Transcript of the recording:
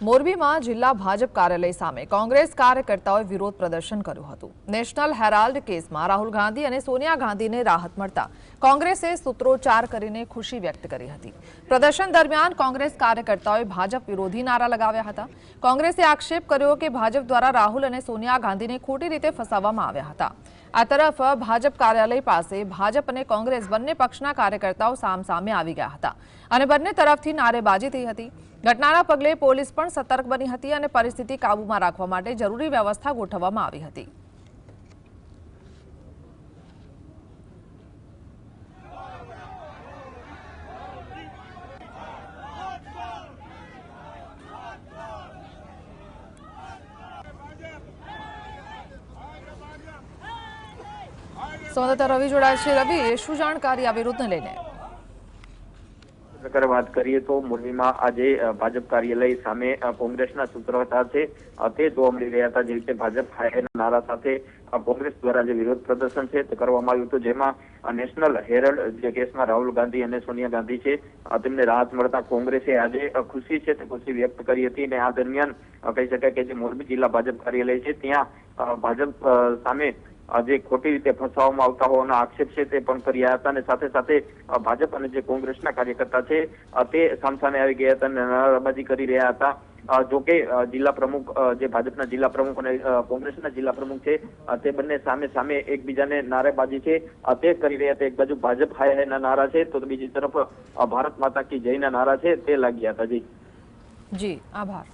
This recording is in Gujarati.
મોરબીમાં જિલ્લા ભાજપ કાર્યાલય સામે કોંગ્રેસ કાર્યકર્તાઓએ વિરોધ પ્રદર્શન કર્યું હતું। નેશનલ હેરાલ્ડ કેસમાં રાહુલ ગાંધી અને સોનિયા ગાંધીને રાહત મળતા કોંગ્રેસે સૂત્રોચ્ચાર કરીને ખુશી વ્યક્ત કરી હતી। પ્રદર્શન દરમિયાન કોંગ્રેસ કાર્યકર્તાઓએ ભાજપ વિરોધી નારા લગાવ્યા હતા। કોંગ્રેસે આક્ષેપ કર્યો કે ભાજપ દ્વારા રાહુલ અને સોનિયા ગાંધીને ખોટી રીતે ફસાવવામાં આવ્યા હતા। આ તરફ ભાજપ કાર્યાલય પાસે ભાજપ અને કોંગ્રેસ બંને પક્ષના કાર્યકર્તાઓ સામસામે આવી ગયા હતા અને બંને તરફથી નારેબાજી થઈ હતી। ઘટનાના પગલે પોલીસ પણ સતર્ક બની હતી અને પરિસ્થિતિ કાબૂમાં રાખવા માટે જરૂરી વ્યવસ્થા ગોઠવવામાં આવી હતી। સંવાદદાતા રવિ જોડાય છે। રવિ, શું જાણકારી આ વિરોધને લઈને? પ્રકારે વાત કરીએ તો મોરબીમાં આજે ભાજપ કાર્યાલય સામે કોંગ્રેસના સૂત્રોચ્ચાર છે તે જોવા મળી રહ્યા હતા। જે રીતે ભાજપ હાયના નારા સાથે કોંગ્રેસ દ્વારા જે વિરોધ પ્રદર્શન છે તે કરવામાં આવ્યું હતું, જેમાં નેશનલ હેરલ્ડ જે કેસમાં રાહુલ ગાંધી અને સોનિયા ગાંધી છે તેમને રાહત મળતા કોંગ્રેસે આજે ખુશી છે તે ખુશી વ્યક્ત કરી હતી। અને આ દરમિયાન કહી શકાય કે જે મોરબી જિલ્લા ભાજપ કાર્યાલય છે ત્યાં ભાજપ સામે જે ખોટી રીતે ફસાવવામાં આવતા હોવાના આક્ષેપ છે તે પણ કર્યા હતા અને સાથે સાથે ભાજપ અને જે કોંગ્રેસના કાર્યકર્તા છે તે સામસામે આવી ગયા હતા અને નારાબાજી કરી રહ્યા હતા। જોકે જિલ્લા પ્રમુખ જે ભાજપના જિલ્લા પ્રમુખ અને કોંગ્રેસના જિલ્લા પ્રમુખ છે તે બંને સામે સામે એકબીજાને નારેબાજી છે તે કરી રહ્યા હતા। એક બાજુ ભાજપ હાયના નારા છે તો બીજી તરફ ભારત માતા કી જયના નારા છે તે લાગ્યા હતા। જી, આભાર।